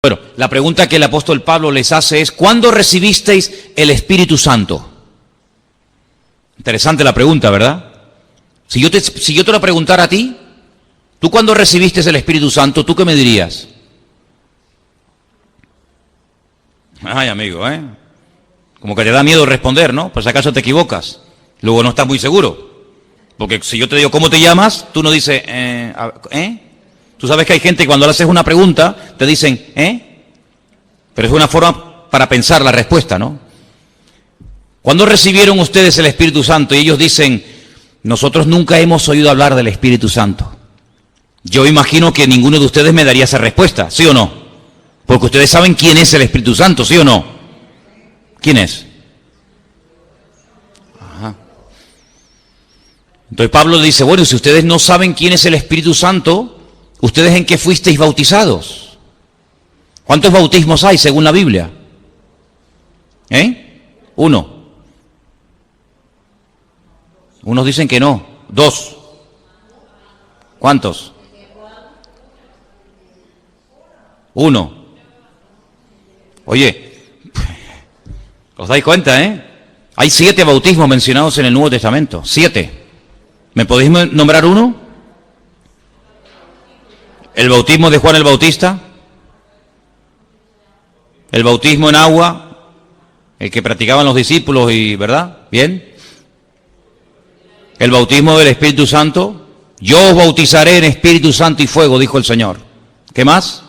Bueno, la pregunta que el apóstol Pablo les hace es, ¿cuándo recibisteis el Espíritu Santo? Interesante la pregunta, ¿verdad? Si yo te lo preguntara a ti, ¿tú cuándo recibiste el Espíritu Santo? ¿Tú qué me dirías? Ay, amigo, como que te da miedo responder, ¿no? Por si acaso te equivocas. Luego no estás muy seguro. Porque si yo te digo, ¿cómo te llamas? Tú no dices, Tú sabes que hay gente que cuando le haces una pregunta, te dicen, Pero es una forma para pensar la respuesta, ¿no? ¿Cuándo recibieron ustedes el Espíritu Santo? Y ellos dicen, nosotros nunca hemos oído hablar del Espíritu Santo. Yo imagino que ninguno de ustedes me daría esa respuesta, ¿sí o no? Porque ustedes saben quién es el Espíritu Santo, ¿sí o no? ¿Quién es? Ajá. Entonces Pablo dice, bueno, si ustedes no saben quién es el Espíritu Santo, ¿ustedes en qué fuisteis bautizados? ¿Cuántos bautismos hay según la Biblia? 1. Unos dicen que no. 2. ¿Cuántos? 1. Oye, ¿os dais cuenta, Hay 7 bautismos mencionados en el Nuevo Testamento. 7. ¿Me podéis nombrar uno? El bautismo de Juan el Bautista. El bautismo en agua, el que practicaban los discípulos, ¿verdad? Bien. El bautismo del Espíritu Santo. Yo os bautizaré en Espíritu Santo y fuego, dijo el Señor. ¿Qué más?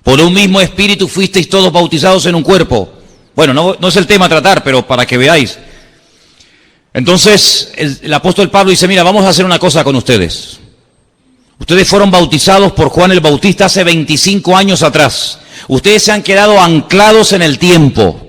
Por un mismo Espíritu fuisteis todos bautizados en un cuerpo. Bueno, no es el tema a tratar, pero para que veáis. Entonces, el apóstol Pablo dice, mira, vamos a hacer una cosa con ustedes. Ustedes fueron bautizados por Juan el Bautista hace 25 años atrás. Ustedes se han quedado anclados en el tiempo.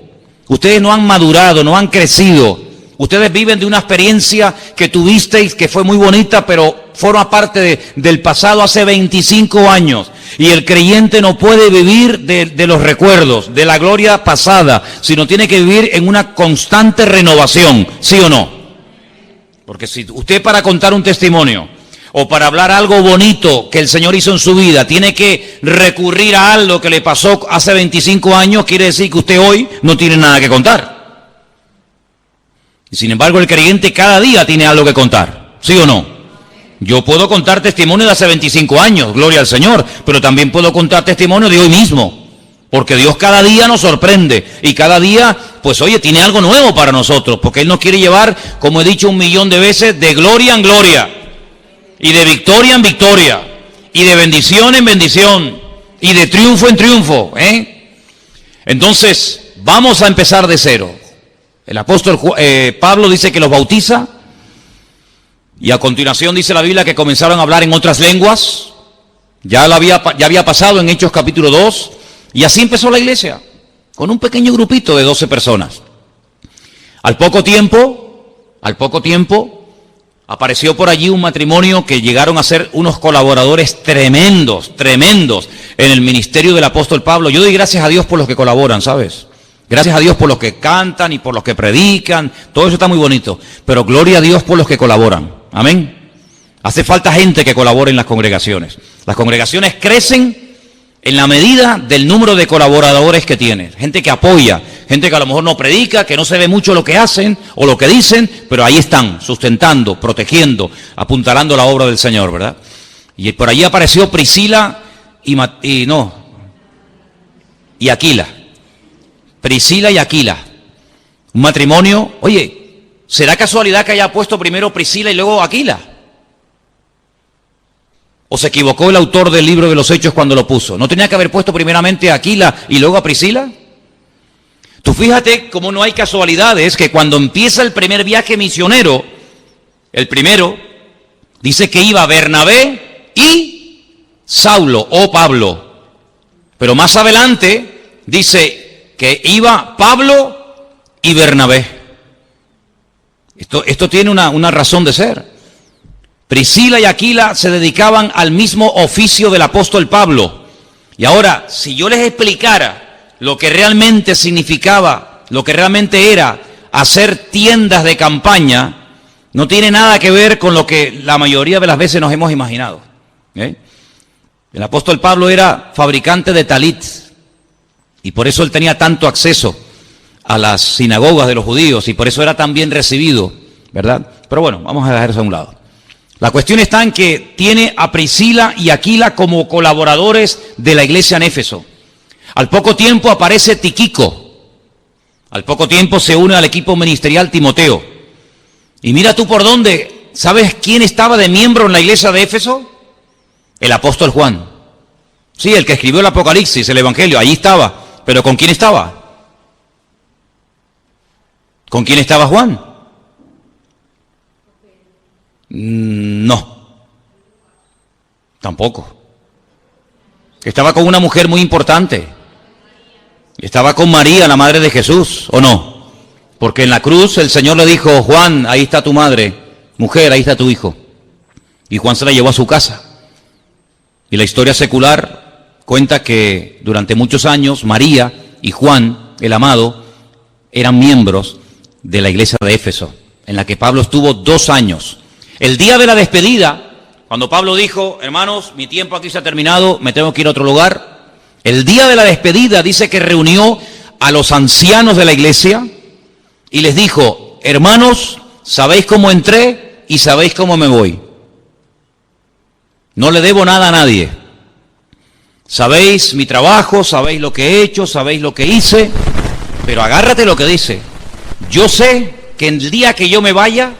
Ustedes no han madurado, no han crecido. Ustedes viven de una experiencia que tuvisteis que fue muy bonita, pero forma parte del pasado hace 25 años. Y el creyente no puede vivir de los recuerdos, de la gloria pasada, sino tiene que vivir en una constante renovación, ¿sí o no? Porque si usted para contar un testimonio o para hablar algo bonito que el Señor hizo en su vida, tiene que recurrir a algo que le pasó hace 25 años, quiere decir que usted hoy no tiene nada que contar. Y sin embargo, el creyente cada día tiene algo que contar, ¿sí o no? Yo puedo contar testimonio de hace 25 años, gloria al Señor, pero también puedo contar testimonio de hoy mismo, porque Dios cada día nos sorprende y cada día, pues oye, tiene algo nuevo para nosotros, porque Él nos quiere llevar, como he dicho 1.000.000 de veces, de gloria en gloria. Y de victoria en victoria, y de bendición en bendición, y de triunfo en triunfo, Entonces, vamos a empezar de cero. El apóstol Pablo dice que los bautiza, y a continuación dice la Biblia que comenzaron a hablar en otras lenguas. Ya había pasado en Hechos capítulo 2, y así empezó la iglesia, con un pequeño grupito de 12 personas. Al poco tiempo, apareció por allí un matrimonio que llegaron a ser unos colaboradores tremendos en el ministerio del apóstol Pablo. Yo doy gracias a Dios por los que colaboran, ¿sabes? Gracias a Dios por los que cantan y por los que predican. Todo eso está muy bonito. Pero gloria a Dios por los que colaboran. Amén. Hace falta gente que colabore en las congregaciones. Las congregaciones crecen en la medida del número de colaboradores que tienen. Gente que apoya, gente que a lo mejor no predica, que no se ve mucho lo que hacen o lo que dicen, pero ahí están, sustentando, protegiendo, apuntalando la obra del Señor, ¿verdad? Y por allí apareció Priscila y Aquila. Priscila y Aquila. Un matrimonio. Oye, ¿será casualidad que haya puesto primero Priscila y luego Aquila? ¿O se equivocó el autor del libro de los Hechos cuando lo puso? ¿No tenía que haber puesto primeramente a Aquila y luego a Priscila? Tú fíjate cómo no hay casualidades, que cuando empieza el primer viaje misionero, el primero, dice que iba Bernabé y Saulo o Pablo. Pero más adelante dice que iba Pablo y Bernabé. Esto tiene una razón de ser. Priscila y Aquila se dedicaban al mismo oficio del apóstol Pablo. Y ahora, si yo les explicara lo que realmente significaba, lo que realmente era hacer tiendas de campaña, no tiene nada que ver con lo que la mayoría de las veces nos hemos imaginado. El apóstol Pablo era fabricante de talit, Y por eso él tenía tanto acceso a las sinagogas de los judíos y por eso era tan bien recibido, ¿verdad? Pero bueno, vamos a dejar eso a un lado. La cuestión está en que tiene a Priscila y Aquila como colaboradores de la iglesia en Éfeso. Al poco tiempo aparece Tíquico. Al poco tiempo se une al equipo ministerial Timoteo. Y mira tú por dónde, ¿sabes quién estaba de miembro en la iglesia de Éfeso? El apóstol Juan. Sí, el que escribió el Apocalipsis, el Evangelio, allí estaba. ¿Pero con quién estaba? ¿Con quién estaba Juan? No. Tampoco. Estaba con una mujer muy importante. Estaba con María, la madre de Jesús, ¿o no? Porque en la cruz el Señor le dijo, Juan, ahí está tu madre. Mujer, ahí está tu hijo. Y Juan se la llevó a su casa. Y la historia secular cuenta que durante muchos años María y Juan, el amado, eran miembros de la iglesia de Éfeso, en la que Pablo estuvo 2 años. El día de la despedida, cuando Pablo dijo, hermanos, mi tiempo aquí se ha terminado, me tengo que ir a otro lugar. El día de la despedida dice que reunió a los ancianos de la iglesia y les dijo, hermanos, sabéis cómo entré y sabéis cómo me voy. No le debo nada a nadie. Sabéis mi trabajo, sabéis lo que he hecho, sabéis lo que hice, pero agárrate lo que dice. Yo sé que el día que yo me vaya,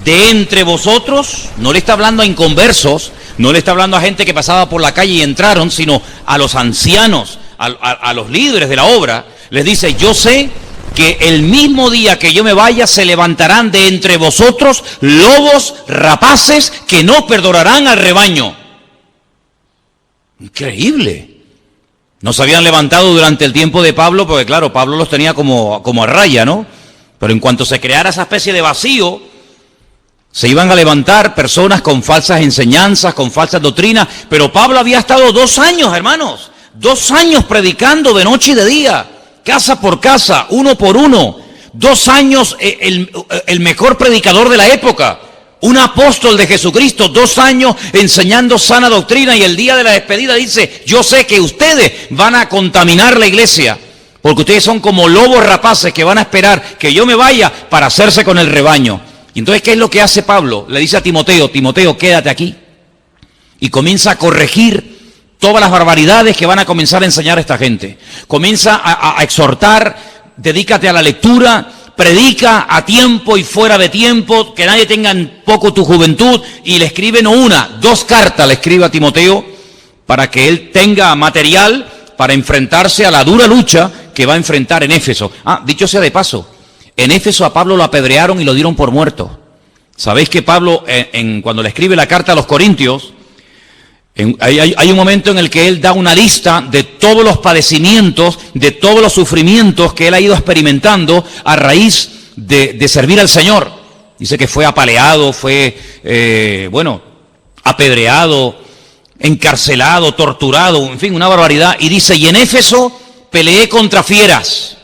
de entre vosotros, no le está hablando a inconversos, no le está hablando a gente que pasaba por la calle y entraron, sino a los ancianos, a los líderes de la obra, les dice, yo sé que el mismo día que yo me vaya se levantarán de entre vosotros lobos rapaces que no perdonarán al rebaño. Increíble. No se habían levantado durante el tiempo de Pablo, porque claro, Pablo los tenía como a raya, ¿no? Pero en cuanto se creara esa especie de vacío, se iban a levantar personas con falsas enseñanzas, con falsas doctrinas, pero Pablo había estado 2 años, hermanos, 2 años predicando de noche y de día, casa por casa, uno por uno, 2 años el mejor predicador de la época, un apóstol de Jesucristo, 2 años enseñando sana doctrina y el día de la despedida dice, yo sé que ustedes van a contaminar la iglesia, porque ustedes son como lobos rapaces que van a esperar que yo me vaya para hacerse con el rebaño. Y entonces, ¿qué es lo que hace Pablo? Le dice a Timoteo, Timoteo, quédate aquí. Y comienza a corregir todas las barbaridades que van a comenzar a enseñar a esta gente. Comienza a exhortar, dedícate a la lectura, predica a tiempo y fuera de tiempo, que nadie tenga en poco tu juventud. Y le escribe no 1, 2 cartas le escribe a Timoteo para que él tenga material para enfrentarse a la dura lucha que va a enfrentar en Éfeso. Dicho sea de paso, en Éfeso a Pablo lo apedrearon y lo dieron por muerto. Sabéis que Pablo, cuando le escribe la carta a los Corintios, hay un momento en el que él da una lista de todos los padecimientos, de todos los sufrimientos que él ha ido experimentando a raíz de servir al Señor. Dice que fue apaleado, fue, apedreado, encarcelado, torturado, en fin, una barbaridad. Y dice, y en Éfeso peleé contra fieras.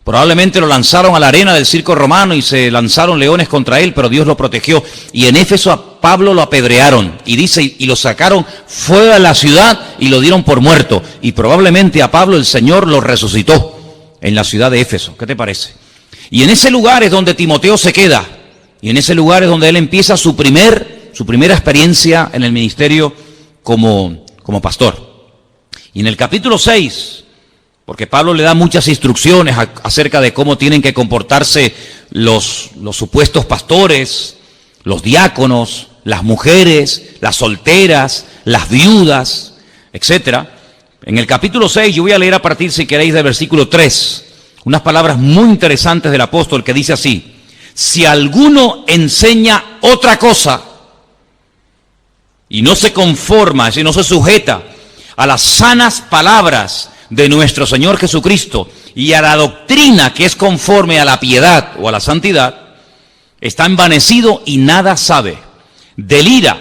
Probablemente lo lanzaron a la arena del circo romano y se lanzaron leones contra él, pero Dios lo protegió. Y en Éfeso a Pablo lo apedrearon. Y dice, y lo sacaron fuera de la ciudad y lo dieron por muerto. Y probablemente a Pablo el Señor lo resucitó en la ciudad de Éfeso. ¿Qué te parece? Y en ese lugar es donde Timoteo se queda. Y en ese lugar es donde él empieza su primera experiencia en el ministerio como pastor. Y en el capítulo 6... porque Pablo le da muchas instrucciones acerca de cómo tienen que comportarse los supuestos pastores, los diáconos, las mujeres, las solteras, las viudas, etc. En el capítulo 6, yo voy a leer a partir, si queréis, del versículo 3, unas palabras muy interesantes del apóstol que dice así, si alguno enseña otra cosa y no se conforma, si no se sujeta a las sanas palabras de nuestro Señor Jesucristo y a la doctrina que es conforme a la piedad o a la santidad, está envanecido y nada sabe. Delira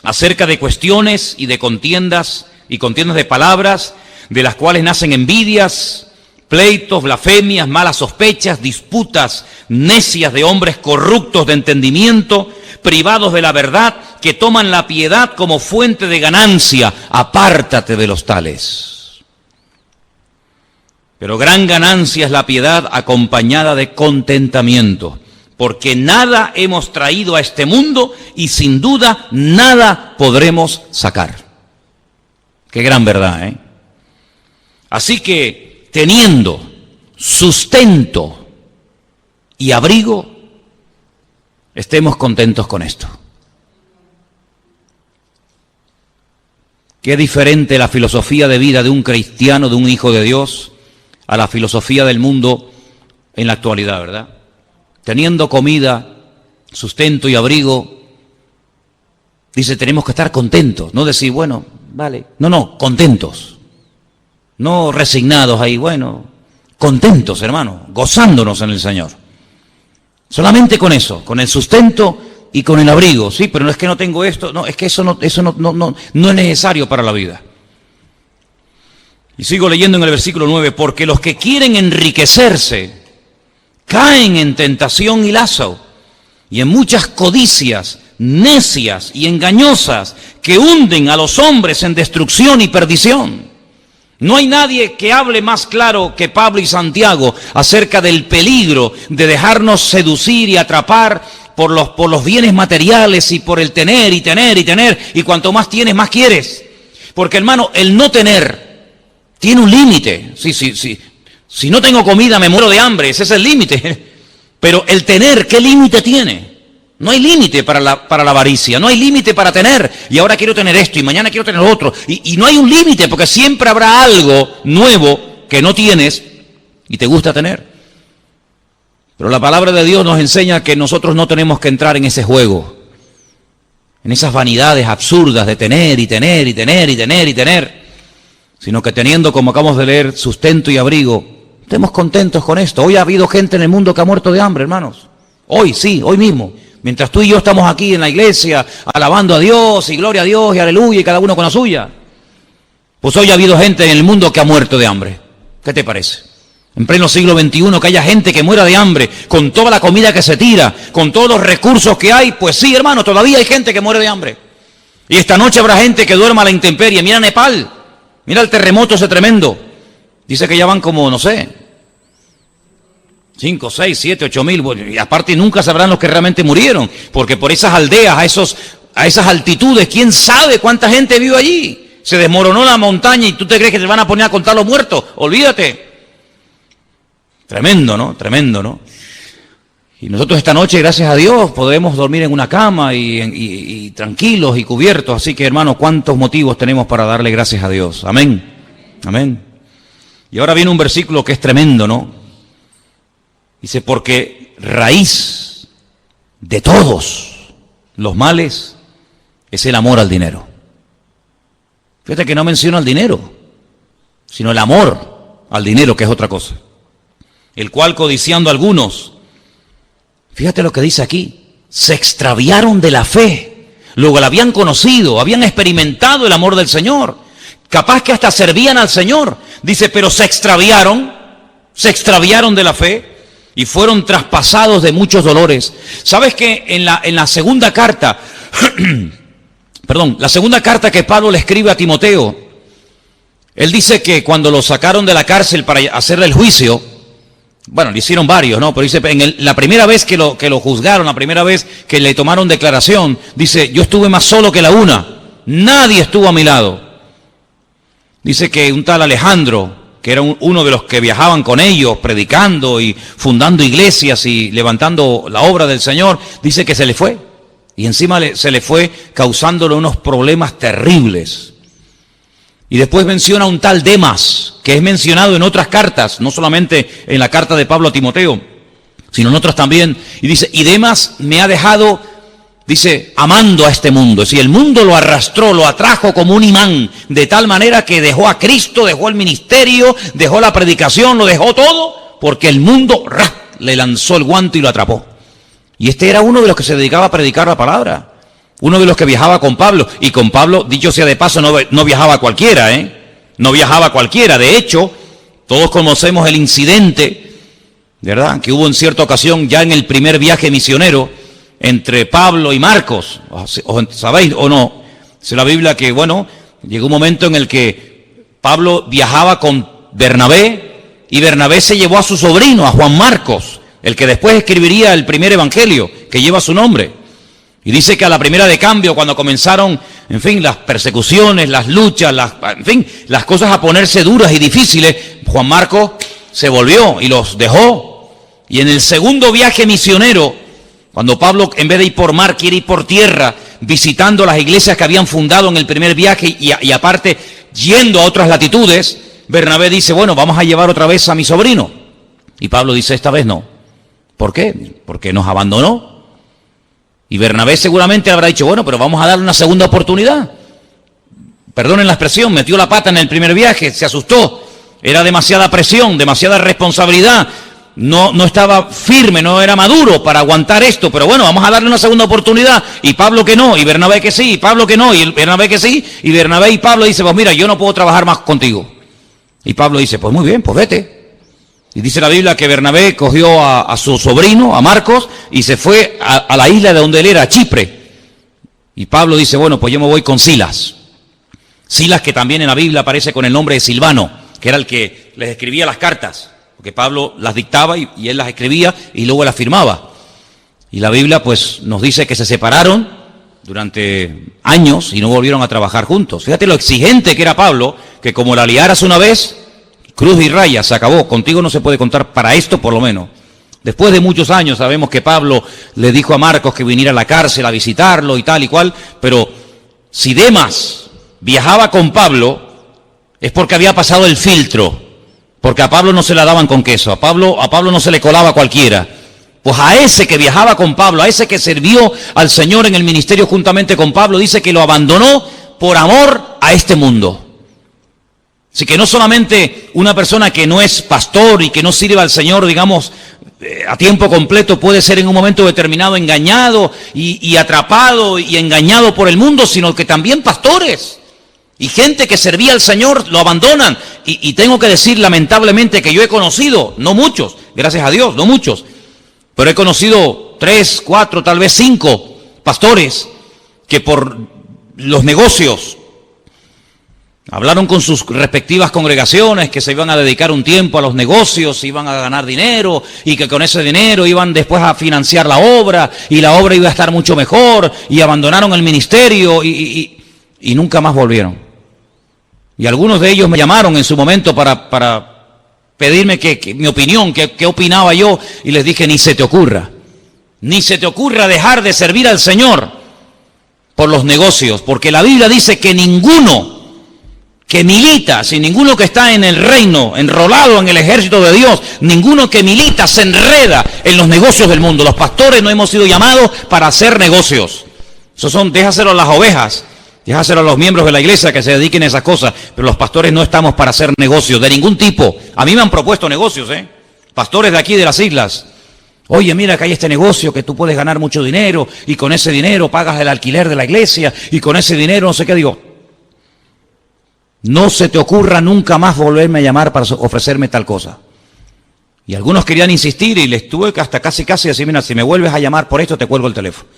acerca de cuestiones y de contiendas de palabras, de las cuales nacen envidias, pleitos, blasfemias, malas sospechas, disputas necias de hombres corruptos de entendimiento, privados de la verdad, que toman la piedad como fuente de ganancia. Apártate de los tales. Pero gran ganancia es la piedad acompañada de contentamiento, porque nada hemos traído a este mundo y sin duda nada podremos sacar. Qué gran verdad, ¿eh? Así que teniendo sustento y abrigo, estemos contentos con esto. Qué diferente la filosofía de vida de un cristiano, de un hijo de Dios, a la filosofía del mundo en la actualidad, ¿verdad? Teniendo comida, sustento y abrigo, dice, tenemos que estar contentos, no decir, bueno, vale, no, contentos, no resignados ahí, bueno, contentos, hermano, gozándonos en el Señor. Solamente con eso, con el sustento y con el abrigo, sí, pero no es que no tengo esto, no, es que eso no es necesario para la vida. Y sigo leyendo en el versículo 9, porque los que quieren enriquecerse caen en tentación y lazo, y en muchas codicias necias y engañosas que hunden a los hombres en destrucción y perdición. No hay nadie que hable más claro que Pablo y Santiago acerca del peligro de dejarnos seducir y atrapar por los bienes materiales y por el tener y tener y tener, y cuanto más tienes, más quieres. Porque, hermano, el no tener tiene un límite. Sí. Si no tengo comida me muero de hambre, ese es el límite. Pero el tener, ¿qué límite tiene? No hay límite para la avaricia, no hay límite para tener. Y ahora quiero tener esto y mañana quiero tener lo otro. Y no hay un límite, porque siempre habrá algo nuevo que no tienes y te gusta tener. Pero la palabra de Dios nos enseña que nosotros no tenemos que entrar en ese juego, en esas vanidades absurdas de tener y tener y tener y tener y tener, sino que teniendo, como acabamos de leer, sustento y abrigo, estemos contentos con esto. Hoy ha habido gente en el mundo que ha muerto de hambre, hermanos. Hoy, sí, hoy mismo. Mientras tú y yo estamos aquí en la iglesia, alabando a Dios y gloria a Dios y aleluya y cada uno con la suya. Pues hoy ha habido gente en el mundo que ha muerto de hambre. ¿Qué te parece? En pleno siglo XXI, que haya gente que muera de hambre, con toda la comida que se tira, con todos los recursos que hay, pues sí, hermano, todavía hay gente que muere de hambre. Y esta noche habrá gente que duerma a la intemperie. Mira Nepal, mira el terremoto ese tremendo. Dice que ya van como, no sé, 5, 6, 7, 8 mil, y aparte nunca sabrán los que realmente murieron, porque por esas aldeas, a esas altitudes, quién sabe cuánta gente vive allí. Se desmoronó la montaña y tú te crees que te van a poner a contar los muertos. Olvídate. Tremendo, ¿no? Tremendo, ¿no? Y nosotros esta noche, gracias a Dios, podemos dormir en una cama y tranquilos y cubiertos. Así que, hermanos, ¿cuántos motivos tenemos para darle gracias a Dios? Amén. Amén. Y ahora viene un versículo que es tremendo, ¿no? Dice, porque raíz de todos los males es el amor al dinero. Fíjate que no menciona el dinero, sino el amor al dinero, que es otra cosa. El cual, codiciando algunos, fíjate lo que dice aquí, se extraviaron de la fe. Luego la habían conocido, habían experimentado el amor del Señor. Capaz que hasta servían al Señor. Dice, pero se extraviaron de la fe y fueron traspasados de muchos dolores. ¿Sabes que en la segunda carta, la segunda carta que Pablo le escribe a Timoteo, él dice que cuando lo sacaron de la cárcel para hacerle el juicio, bueno, le hicieron varios, ¿no? Pero dice, la primera vez que lo juzgaron, la primera vez que le tomaron declaración, dice, yo estuve más solo que la una, nadie estuvo a mi lado. Dice que un tal Alejandro, que era uno de los que viajaban con ellos, predicando y fundando iglesias y levantando la obra del Señor, dice que se le fue. Y encima se le fue causándole unos problemas terribles. Y después menciona un tal Demas, que es mencionado en otras cartas, no solamente en la carta de Pablo a Timoteo, sino en otras también. Y dice, y Demas me ha dejado, dice, amando a este mundo. Es decir, el mundo lo arrastró, lo atrajo como un imán, de tal manera que dejó a Cristo, dejó el ministerio, dejó la predicación, lo dejó todo, porque el mundo le lanzó el guante y lo atrapó. Y este era uno de los que se dedicaba a predicar la palabra. Uno de los que viajaba con Pablo, y con Pablo, dicho sea de paso, no viajaba cualquiera, no viajaba cualquiera. De hecho, todos conocemos el incidente, ¿verdad?, que hubo en cierta ocasión ya en el primer viaje misionero entre Pablo y Marcos. ¿Sabéis o no? Dice la Biblia que, bueno, llegó un momento en el que Pablo viajaba con Bernabé y Bernabé se llevó a su sobrino, a Juan Marcos, el que después escribiría el primer evangelio que lleva su nombre. Y dice que a la primera de cambio, cuando comenzaron, en fin, las persecuciones, las luchas, en fin, las cosas a ponerse duras y difíciles, Juan Marcos se volvió y los dejó. Y en el segundo viaje misionero, cuando Pablo, en vez de ir por mar, quiere ir por tierra, visitando las iglesias que habían fundado en el primer viaje y aparte yendo a otras latitudes, Bernabé dice, bueno, vamos a llevar otra vez a mi sobrino. Y Pablo dice, esta vez no. ¿Por qué? Porque nos abandonó. Y Bernabé seguramente habrá dicho, bueno, pero vamos a darle una segunda oportunidad. Perdonen la expresión, metió la pata en el primer viaje, se asustó. Era demasiada presión, demasiada responsabilidad. No estaba firme, no era maduro para aguantar esto, pero bueno, vamos a darle una segunda oportunidad. Y Pablo que no, y Bernabé que sí, y Pablo que no, y Bernabé que sí, y Bernabé y Pablo dicen, pues mira, yo no puedo trabajar más contigo. Y Pablo dice, pues muy bien, pues vete. Y dice la Biblia que Bernabé cogió a su sobrino, a Marcos, y se fue a la isla de donde él era, a Chipre. Y Pablo dice, bueno, pues yo me voy con Silas. Silas, que también en la Biblia aparece con el nombre de Silvano, que era el que les escribía las cartas. Porque Pablo las dictaba y él las escribía y luego las firmaba. Y la Biblia pues nos dice que se separaron durante años y no volvieron a trabajar juntos. Fíjate lo exigente que era Pablo, que como la liaras una vez, cruz y raya, se acabó. Contigo no se puede contar para esto por lo menos. Después de muchos años sabemos que Pablo le dijo a Marcos que viniera a la cárcel a visitarlo y tal y cual, pero si Demas viajaba con Pablo es porque había pasado el filtro. Porque a Pablo no se la daban con queso, a Pablo no se le colaba cualquiera. Pues a ese que viajaba con Pablo, a ese que sirvió al Señor en el ministerio juntamente con Pablo, dice que lo abandonó por amor a este mundo. Así que no solamente una persona que no es pastor y que no sirve al Señor, digamos, a tiempo completo, puede ser en un momento determinado engañado y atrapado y engañado por el mundo, sino que también pastores. Y gente que servía al Señor lo abandonan. Y tengo que decir lamentablemente que yo he conocido, no muchos, gracias a Dios, no muchos, pero he conocido 3, 4, tal vez 5 pastores que por los negocios hablaron con sus respectivas congregaciones que se iban a dedicar un tiempo a los negocios, iban a ganar dinero y que con ese dinero iban después a financiar la obra y la obra iba a estar mucho mejor y abandonaron el ministerio y nunca más volvieron. Y algunos de ellos me llamaron en su momento para pedirme que mi opinión, qué opinaba yo, y les dije, ni se te ocurra dejar de servir al Señor por los negocios, porque la Biblia dice que ninguno que milita, si ninguno que está en el reino, enrolado en el ejército de Dios, ninguno que milita se enreda en los negocios del mundo. Los pastores no hemos sido llamados para hacer negocios. Déjaselo a las ovejas. Déjaselo a los miembros de la iglesia que se dediquen a esas cosas, pero los pastores no estamos para hacer negocios de ningún tipo. A mí me han propuesto negocios, pastores de aquí de las islas. Oye, mira que hay este negocio que tú puedes ganar mucho dinero y con ese dinero pagas el alquiler de la iglesia y con ese dinero no sé qué. Digo, no se te ocurra nunca más volverme a llamar para ofrecerme tal cosa. Y algunos querían insistir y les tuve que hasta casi decir, mira, si me vuelves a llamar por esto te cuelgo el teléfono.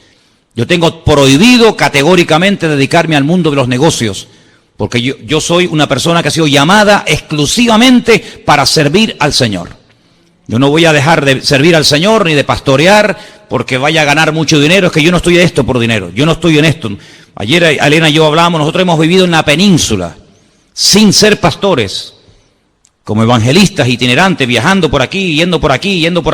Yo tengo prohibido categóricamente dedicarme al mundo de los negocios, porque yo soy una persona que ha sido llamada exclusivamente para servir al Señor. Yo no voy a dejar de servir al Señor ni de pastorear porque vaya a ganar mucho dinero. Es que yo no estoy en esto por dinero, yo no estoy en esto. Ayer Elena y yo hablamos, nosotros hemos vivido en la península sin ser pastores, como evangelistas itinerantes, viajando por aquí, yendo por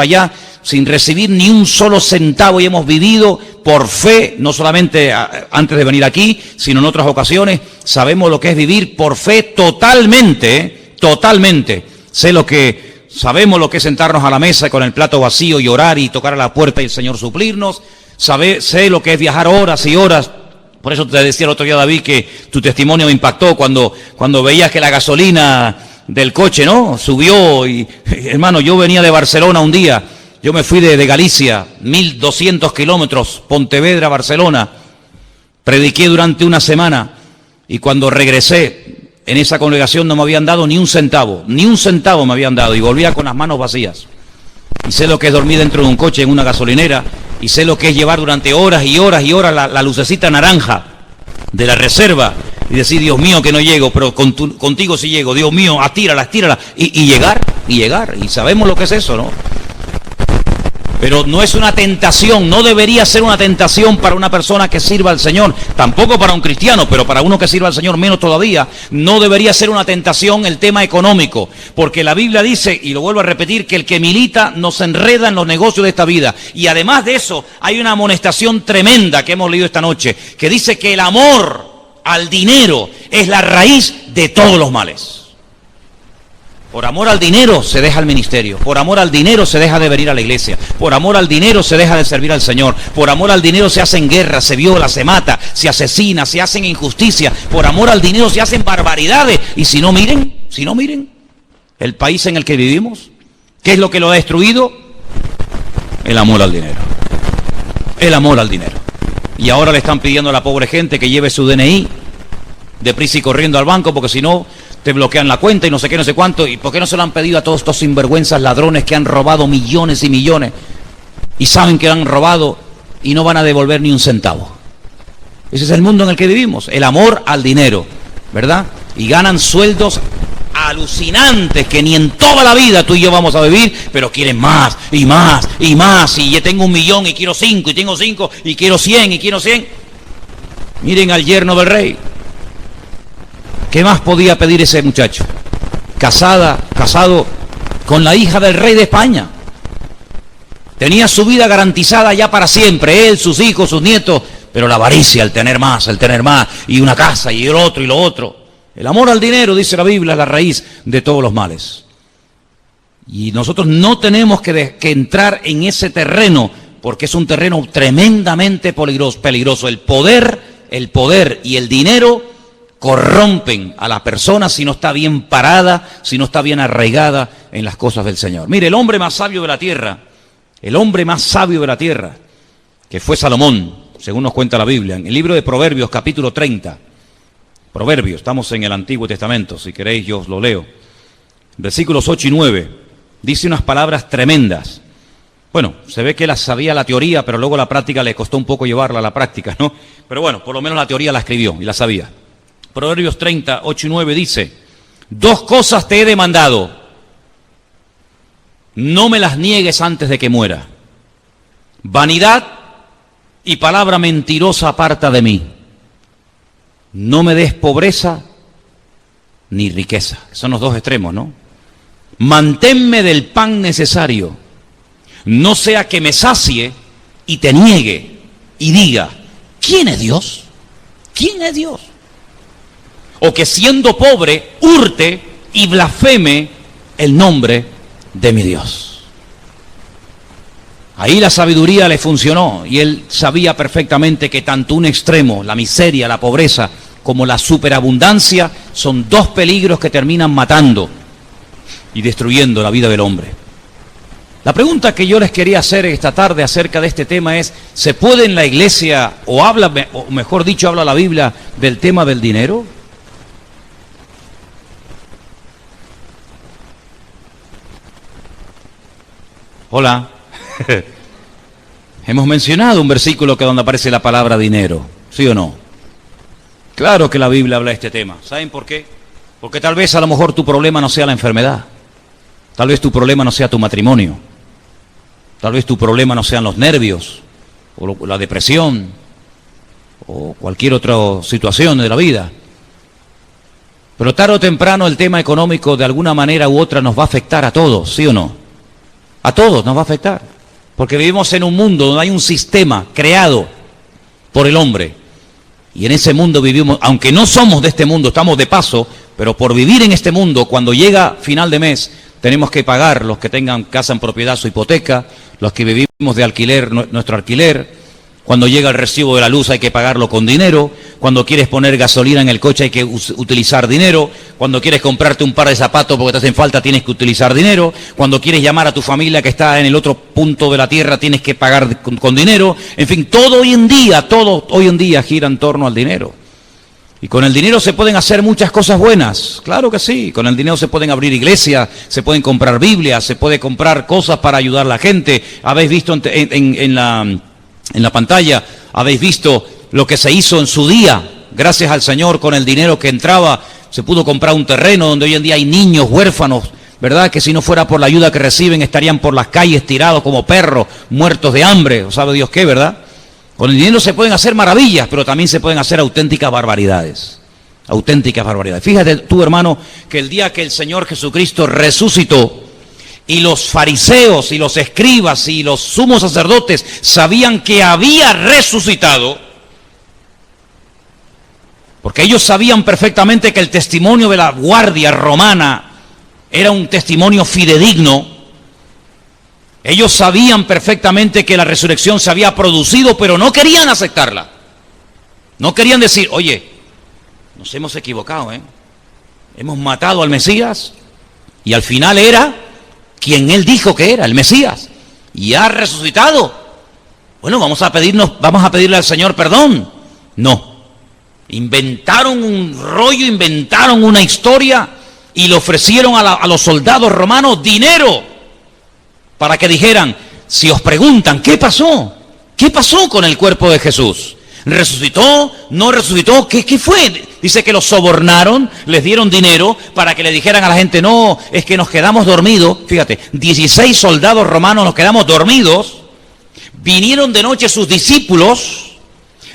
allá, sin recibir ni un solo centavo, y hemos vivido por fe, no solamente antes de venir aquí, sino en otras ocasiones. Sabemos lo que es vivir por fe totalmente, totalmente. Sabemos lo que es sentarnos a la mesa con el plato vacío y orar y tocar a la puerta y el Señor suplirnos. Sé lo que es viajar horas y horas. Por eso te decía el otro día, David, que tu testimonio me impactó cuando veías que la gasolina del coche, ¿no? Subió y, hermano, yo venía de Barcelona un día, yo me fui de Galicia, 1200 kilómetros, Pontevedra, Barcelona, prediqué durante una semana y cuando regresé en esa congregación no me habían dado ni un centavo me habían dado y volvía con las manos vacías. Y sé lo que es dormir dentro de un coche en una gasolinera y sé lo que es llevar durante horas y horas y horas la lucecita naranja de la reserva y decir, Dios mío, que no llego, pero contigo sí llego, Dios mío, estírala, y llegar. y llegar. Y sabemos lo que es eso, ¿no? Pero no es una tentación, no debería ser una tentación para una persona que sirva al Señor, tampoco para un cristiano, pero para uno que sirva al Señor menos todavía, no debería ser una tentación el tema económico, porque la Biblia dice, y lo vuelvo a repetir, que el que milita nos enreda en los negocios de esta vida. Y además de eso, hay una amonestación tremenda que hemos leído esta noche, que dice que el amor al dinero es la raíz de todos los males. Por amor al dinero se deja el ministerio, por amor al dinero se deja de venir a la iglesia, por amor al dinero se deja de servir al Señor, por amor al dinero se hacen guerras, se viola, se mata, se asesina, se hacen injusticias, por amor al dinero se hacen barbaridades. Y si no miren, el país en el que vivimos, ¿qué es lo que lo ha destruido? El amor al dinero, el amor al dinero. Y ahora le están pidiendo a la pobre gente que lleve su DNI deprisa y corriendo al banco, porque si no te bloquean la cuenta y no sé qué, no sé cuánto. ¿Y por qué no se lo han pedido a todos estos sinvergüenzas ladrones que han robado millones y millones y saben que han robado y no van a devolver ni un centavo? Ese es el mundo en el que vivimos, el amor al dinero, ¿verdad? Y ganan sueldos alucinantes que ni en toda la vida tú y yo vamos a vivir, pero quieren más y más y más. Y yo tengo 1 millón y quiero 5, y tengo 5 y quiero 100 y quiero 100. Miren al yerno del rey. ¿Qué más podía pedir ese muchacho? Casado con la hija del rey de España. Tenía su vida garantizada ya para siempre, él, sus hijos, sus nietos, pero la avaricia, el tener más, y una casa, y el otro, y lo otro. El amor al dinero, dice la Biblia, es la raíz de todos los males. Y nosotros no tenemos que entrar en ese terreno, porque es un terreno tremendamente peligroso. El poder y el dinero corrompen a la persona si no está bien parada, si no está bien arraigada en las cosas del Señor. Mire, el hombre más sabio de la tierra, que fue Salomón, según nos cuenta la Biblia, en el libro de Proverbios, capítulo 30, Proverbios, estamos en el Antiguo Testamento, si queréis yo os lo leo, versículos 8 y 9, dice unas palabras tremendas. Bueno, se ve que sabía la teoría, pero luego la práctica le costó un poco llevarla a la práctica, ¿no? Pero bueno, por lo menos la teoría la escribió y la sabía. Proverbios 30, 8 y 9 dice: 2 cosas te he demandado, no me las niegues antes de que muera. Vanidad y palabra mentirosa aparta de mí. No me des pobreza ni riqueza. Son los dos extremos, ¿no? Manténme del pan necesario, no sea que me sacie y te niegue y diga: ¿quién es Dios? ¿Quién es Dios? O que siendo pobre hurte y blasfeme el nombre de mi Dios. Ahí la sabiduría le funcionó y él sabía perfectamente que tanto un extremo, la miseria, la pobreza, como la superabundancia, son 2 peligros que terminan matando y destruyendo la vida del hombre. La pregunta que yo les quería hacer esta tarde acerca de este tema es: ¿se puede en la iglesia, o mejor dicho, habla la Biblia del tema del dinero? Hola. Hemos mencionado un versículo donde aparece la palabra dinero, ¿sí o no? Claro que la Biblia habla de este tema. ¿Saben por qué? Porque tal vez a lo mejor tu problema no sea la enfermedad. Tal vez tu problema no sea tu matrimonio. Tal vez tu problema no sean los nervios, o la depresión, o cualquier otra situación de la vida. Pero tarde o temprano el tema económico de alguna manera u otra nos va a afectar a todos, ¿sí o no? A todos nos va a afectar, porque vivimos en un mundo donde hay un sistema creado por el hombre. Y en ese mundo vivimos, aunque no somos de este mundo, estamos de paso, pero por vivir en este mundo, cuando llega final de mes, tenemos que pagar, los que tengan casa en propiedad, su hipoteca, los que vivimos de alquiler, nuestro alquiler. Cuando llega el recibo de la luz hay que pagarlo con dinero. Cuando quieres poner gasolina en el coche hay que utilizar dinero. Cuando quieres comprarte un par de zapatos porque te hacen falta tienes que utilizar dinero. Cuando quieres llamar a tu familia que está en el otro punto de la tierra tienes que pagar con dinero. En fin, todo hoy en día gira en torno al dinero. Y con el dinero se pueden hacer muchas cosas buenas, claro que sí. Con el dinero se pueden abrir iglesias, se pueden comprar Biblias, se puede comprar cosas para ayudar a la gente. Habéis visto en la pantalla, habéis visto lo que se hizo en su día, gracias al Señor, con el dinero que entraba, se pudo comprar un terreno donde hoy en día hay niños huérfanos ¿verdad? Que si no fuera por la ayuda que reciben estarían por las calles tirados como perros, muertos de hambre, o sabe Dios qué, ¿verdad? Con el dinero se pueden hacer maravillas, pero también se pueden hacer auténticas barbaridades. Auténticas barbaridades. Fíjate tú, hermano, que el día que el Señor Jesucristo resucitó, y los fariseos y los escribas y los sumos sacerdotes sabían que había resucitado, porque ellos sabían perfectamente que el testimonio de la guardia romana era un testimonio fidedigno. Ellos sabían perfectamente que la resurrección se había producido, pero no querían aceptarla. No querían decir, oye, nos hemos equivocado, hemos matado al Mesías y al final era quien él dijo que era, el Mesías, y ha resucitado. Bueno, vamos a pedirle al Señor perdón. No. Inventaron un rollo, inventaron una historia y le ofrecieron a los soldados romanos dinero para que dijeran, si os preguntan, ¿qué pasó? ¿Qué pasó con el cuerpo de Jesús? ¿Resucitó? ¿No resucitó? ¿Qué fue? Dice que los sobornaron, les dieron dinero para que le dijeran a la gente, no, es que nos quedamos dormidos. Fíjate, 16 soldados romanos nos quedamos dormidos, vinieron de noche sus discípulos,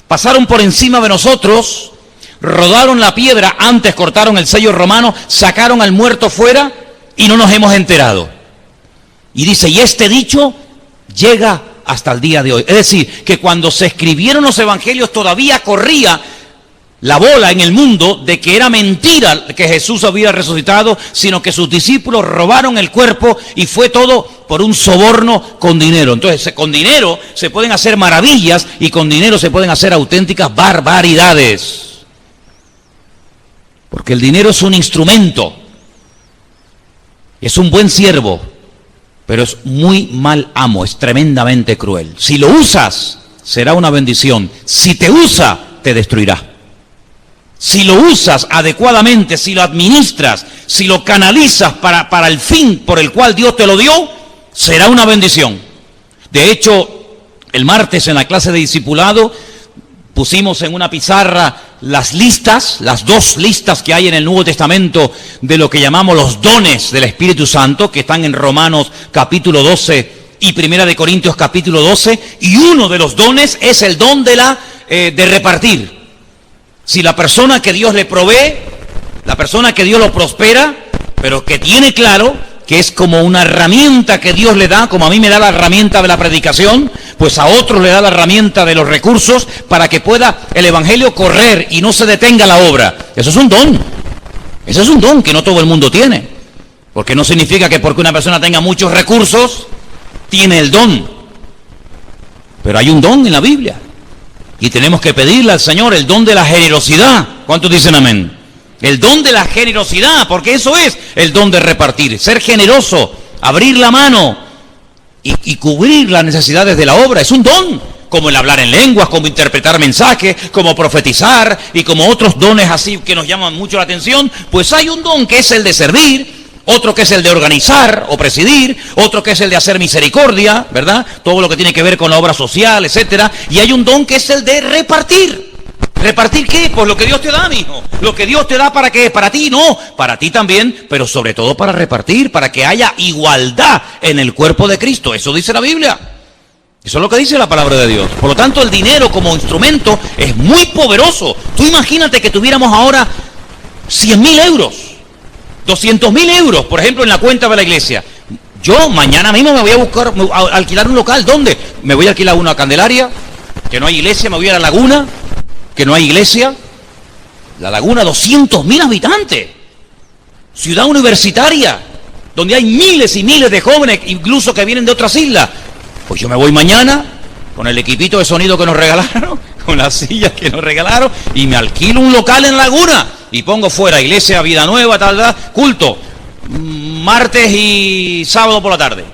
pasaron por encima de nosotros, rodaron la piedra, antes cortaron el sello romano, sacaron al muerto fuera y no nos hemos enterado. Y dice, y este dicho llega hasta el día de hoy. Es decir, que cuando se escribieron los evangelios todavía corría la bola en el mundo de que era mentira que Jesús había resucitado, sino que sus discípulos robaron el cuerpo y fue todo por un soborno con dinero. Entonces, con dinero se pueden hacer maravillas y con dinero se pueden hacer auténticas barbaridades. Porque el dinero es un instrumento, es un buen siervo, pero es muy mal amo, es tremendamente cruel. Si lo usas, será una bendición. Si te usa, te destruirá. Si lo usas adecuadamente, si lo administras, si lo canalizas para el fin por el cual Dios te lo dio, será una bendición. De hecho, el martes en la clase de discipulado pusimos en una pizarra las listas, las 2 listas que hay en el Nuevo Testamento de lo que llamamos los dones del Espíritu Santo, que están en Romanos capítulo 12 y Primera de Corintios capítulo 12, y uno de los dones es el don de repartir. Si la persona que Dios le provee, la persona que Dios lo prospera, pero que tiene claro que es como una herramienta que Dios le da, como a mí me da la herramienta de la predicación, pues a otros le da la herramienta de los recursos para que pueda el evangelio correr y no se detenga la obra. Eso es un don. Eso es un don que no todo el mundo tiene. Porque no significa que porque una persona tenga muchos recursos, tiene el don. Pero hay un don en la Biblia. Y tenemos que pedirle al Señor el don de la generosidad. ¿Cuántos dicen amén? El don de la generosidad, porque eso es el don de repartir. Ser generoso, abrir la mano y cubrir las necesidades de la obra. Es un don, como el hablar en lenguas, como interpretar mensajes, como profetizar y como otros dones así que nos llaman mucho la atención. Pues hay un don que es el de servir, otro que es el de organizar o presidir, otro que es el de hacer misericordia, ¿verdad? Todo lo que tiene que ver con la obra social, etcétera. Y hay un don que es el de repartir. ¿Repartir qué? Pues lo que Dios te da, mijo. Lo que Dios te da, ¿para qué? Para ti, no. Para ti también, pero sobre todo para repartir, para que haya igualdad en el cuerpo de Cristo. Eso dice la Biblia. Eso es lo que dice la palabra de Dios. Por lo tanto, el dinero como instrumento es muy poderoso. Tú imagínate que tuviéramos ahora 100.000 euros, 200.000 euros, por ejemplo, en la cuenta de la iglesia. Yo mañana mismo me voy a alquilar un local. ¿Dónde? Me voy a alquilar uno a Candelaria, que no hay iglesia, me voy a La Laguna, que no hay iglesia. La Laguna, 200.000 habitantes. Ciudad universitaria, donde hay miles y miles de jóvenes, incluso que vienen de otras islas. Pues yo me voy mañana con el equipito de sonido que nos regalaron, con las sillas que nos regalaron, y me alquilo un local en Laguna y pongo fuera iglesia, vida nueva, tal, culto, martes y sábado por la tarde.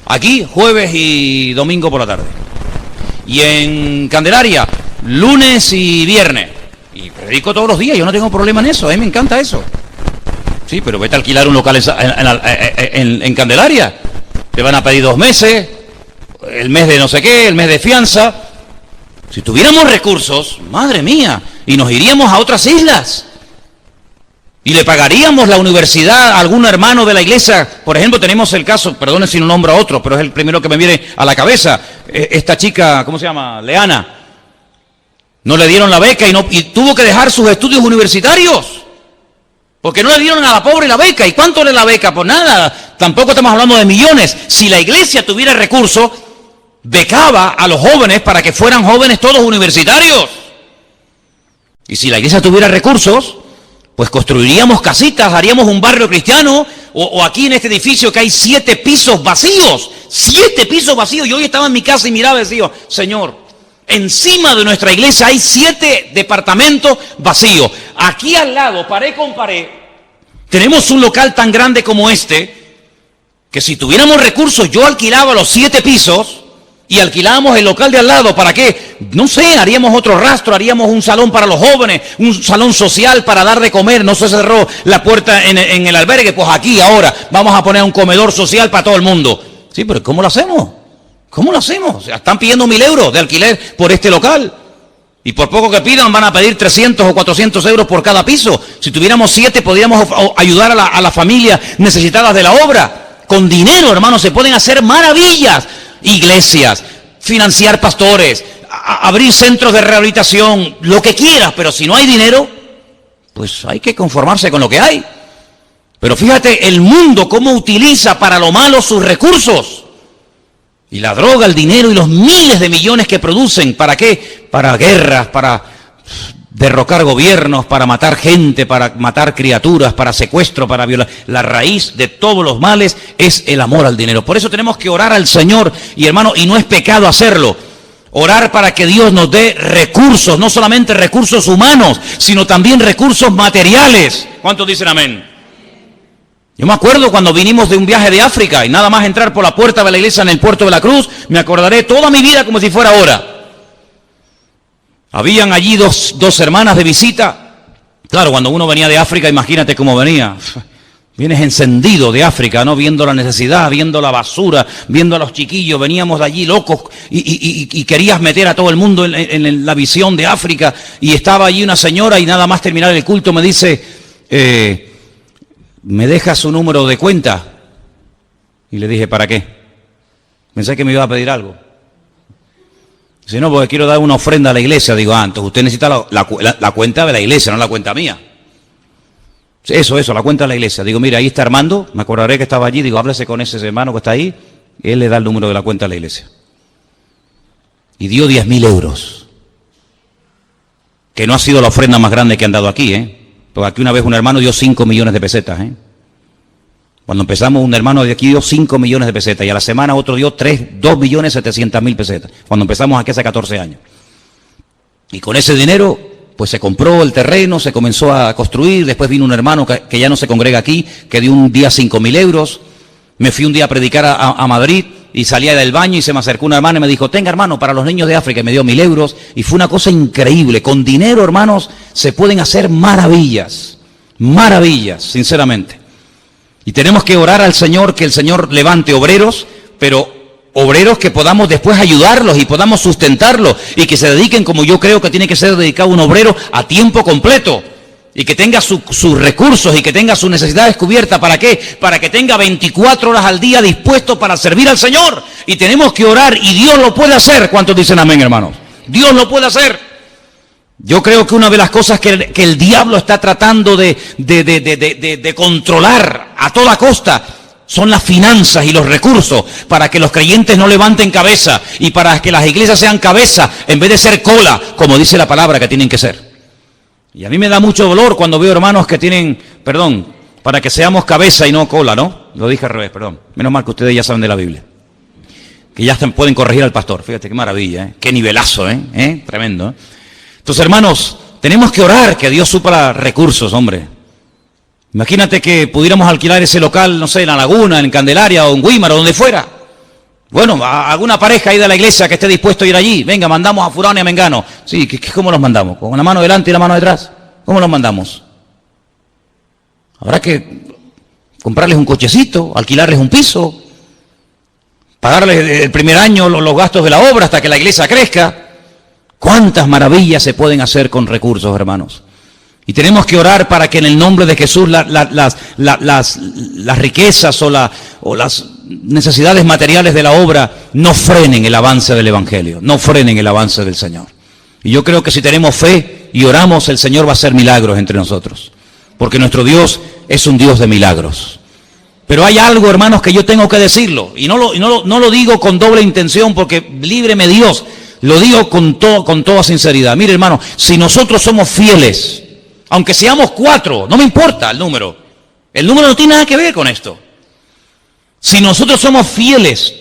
Aquí, jueves y domingo por la tarde. Y en Candelaria, lunes y viernes. Y predico todos los días, yo no tengo problema en eso, a mí me encanta eso. Sí, pero vete a alquilar un local en Candelaria. Te van a pedir 2 meses, el mes de no sé qué, el mes de fianza. Si tuviéramos recursos, madre mía, y nos iríamos a otras islas. Y le pagaríamos la universidad a algún hermano de la iglesia. Por ejemplo, tenemos el caso, perdone si no nombro a otro, pero es el primero que me viene a la cabeza. Esta chica, ¿cómo se llama? Leana. No le dieron la beca y tuvo que dejar sus estudios universitarios. Porque no le dieron a la pobre la beca. ¿Y cuánto le la beca? Pues nada, tampoco estamos hablando de millones. Si la iglesia tuviera recursos, becaba a los jóvenes para que fueran jóvenes todos universitarios. Y si la iglesia tuviera recursos, pues construiríamos casitas, haríamos un barrio cristiano, o aquí en este edificio que hay 7 pisos vacíos, 7 pisos vacíos. Yo hoy estaba en mi casa y miraba y decía, Señor, encima de nuestra iglesia hay 7 departamentos vacíos. Aquí al lado, pared con pared, tenemos un local tan grande como este, que si tuviéramos recursos, yo alquilaba los 7 pisos y alquilábamos el local de al lado. ¿Para qué? No sé, haríamos otro rastro, haríamos un salón para los jóvenes, un salón social para dar de comer. No se cerró la puerta en el albergue, pues aquí ahora vamos a poner un comedor social para todo el mundo. Sí, pero ¿cómo lo hacemos? ¿Cómo lo hacemos? O sea, están pidiendo 1.000 euros de alquiler por este local. Y por poco que pidan van a pedir 300 o 400 euros por cada piso. Si tuviéramos 7 podríamos ayudar a las familias necesitadas de la obra. Con dinero, hermanos, se pueden hacer maravillas. Iglesias, financiar pastores, abrir centros de rehabilitación, lo que quieras, pero si no hay dinero, pues hay que conformarse con lo que hay. Pero fíjate el mundo cómo utiliza para lo malo sus recursos. Y la droga, el dinero y los miles de millones que producen, ¿para qué? Para guerras, para derrocar gobiernos, para matar gente, para matar criaturas, para secuestro, para violar. La raíz de todos los males es el amor al dinero. Por eso tenemos que orar al Señor, y hermano, y no es pecado hacerlo. Orar para que Dios nos dé recursos, no solamente recursos humanos, sino también recursos materiales. ¿Cuántos dicen amén? Yo me acuerdo cuando vinimos de un viaje de África y nada más entrar por la puerta de la iglesia en el puerto de la Cruz, me acordaré toda mi vida como si fuera ahora. Habían allí dos hermanas de visita. Claro, cuando uno venía de África, imagínate cómo venía. Vienes encendido de África, ¿no? Viendo la necesidad, viendo la basura, viendo a los chiquillos. Veníamos de allí locos y querías meter a todo el mundo en la visión de África. Y estaba allí una señora y nada más terminar el culto me dice, ¿me deja su número de cuenta? Y le dije, ¿para qué? Pensé que me iba a pedir algo. Si no, porque quiero dar una ofrenda a la iglesia. Digo, entonces usted necesita la cuenta de la iglesia, no la cuenta mía. Eso, la cuenta de la iglesia. Digo, mira, ahí está Armando, me acordaré que estaba allí. Digo, háblese con ese hermano que está ahí. Él le da el número de la cuenta de la iglesia. Y dio 10.000 euros. Que no ha sido la ofrenda más grande que han dado aquí, Porque aquí una vez un hermano dio 5 millones de pesetas, Cuando empezamos, un hermano de aquí dio 5 millones de pesetas y a la semana otro dio 2.700.000 pesetas, cuando empezamos aquí hace 14 años. Y con ese dinero, pues se compró el terreno, se comenzó a construir, después vino un hermano que ya no se congrega aquí, que dio un día 5.000 euros. Me fui un día a predicar a Madrid y salía del baño y se me acercó una hermana y me dijo, tenga hermano, para los niños de África, y me dio 1.000 euros. Y fue una cosa increíble. Con dinero, hermanos, se pueden hacer maravillas, sinceramente. Y tenemos que orar al Señor, que el Señor levante obreros, pero obreros que podamos después ayudarlos y podamos sustentarlos y que se dediquen, como yo creo que tiene que ser dedicado un obrero, a tiempo completo. Y que tenga sus recursos y que tenga sus necesidades cubiertas. ¿Para qué? Para que tenga 24 horas al día dispuesto para servir al Señor. Y tenemos que orar y Dios lo puede hacer. ¿Cuántos dicen amén, hermanos? Dios lo puede hacer. Yo creo que una de las cosas que el diablo está tratando de controlar a toda costa son las finanzas y los recursos, para que los creyentes no levanten cabeza y para que las iglesias sean cabeza en vez de ser cola, como dice la palabra que tienen que ser. Y a mí me da mucho dolor cuando veo hermanos que tienen, para que seamos cabeza y no cola, ¿no? Lo dije al revés, perdón. Menos mal que ustedes ya saben de la Biblia. Que ya pueden corregir al pastor. Fíjate qué maravilla, qué nivelazo, tremendo. Entonces, hermanos, tenemos que orar que Dios supla recursos, hombre. Imagínate que pudiéramos alquilar ese local, no sé, en La Laguna, en Candelaria o en Guímar o donde fuera. Bueno, a alguna pareja ahí de la iglesia que esté dispuesto a ir allí. Venga, mandamos a fulano y a mengano. Sí, ¿cómo los mandamos? ¿Con una mano delante y la mano detrás? ¿Cómo los mandamos? Habrá que comprarles un cochecito, alquilarles un piso, pagarles el primer año los gastos de la obra hasta que la iglesia crezca. ¿Cuántas maravillas se pueden hacer con recursos, hermanos? Y tenemos que orar para que en el nombre de Jesús las riquezas o las necesidades materiales de la obra no frenen el avance del Evangelio, no frenen el avance del Señor. Y yo creo que si tenemos fe y oramos, el Señor va a hacer milagros entre nosotros. Porque nuestro Dios es un Dios de milagros. Pero hay algo, hermanos, que yo tengo que decirlo. Y no lo digo con doble intención, porque líbreme Dios. Lo digo con toda sinceridad. Mire, hermano, si nosotros somos fieles, aunque seamos 4, no me importa el número. El número no tiene nada que ver con esto. Si nosotros somos fieles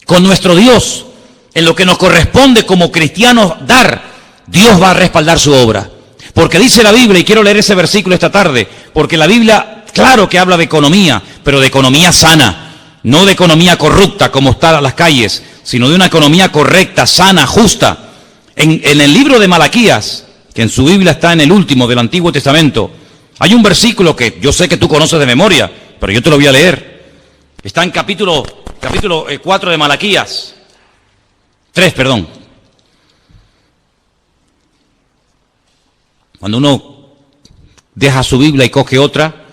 con nuestro Dios, en lo que nos corresponde como cristianos dar, Dios va a respaldar su obra. Porque dice la Biblia, y quiero leer ese versículo esta tarde, porque la Biblia, claro que habla de economía, pero de economía sana, no de economía corrupta como está en las calles, sino de una economía correcta, sana, justa. En el libro de Malaquías, que en su Biblia está en el último del Antiguo Testamento, hay un versículo que yo sé que tú conoces de memoria, pero yo te lo voy a leer. Está en capítulo 4 de Malaquías. 3, perdón. Cuando uno deja su Biblia y coge otra,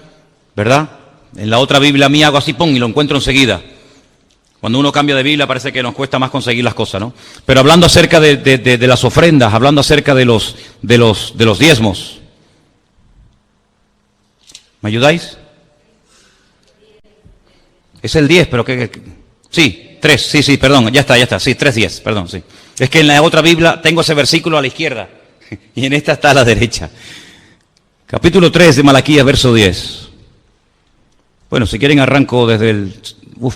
¿verdad? En la otra Biblia mía hago así, pum, y lo encuentro enseguida. Cuando uno cambia de Biblia parece que nos cuesta más conseguir las cosas, ¿no? Pero hablando acerca de las ofrendas, hablando acerca de los diezmos. ¿Me ayudáis? Es el 10, pero sí, 3, sí, perdón, ya está, sí, 3:10, perdón, sí. Es que en la otra Biblia tengo ese versículo a la izquierda y en esta está a la derecha. Capítulo 3 de Malaquías, verso 10. Bueno, si quieren arranco desde el...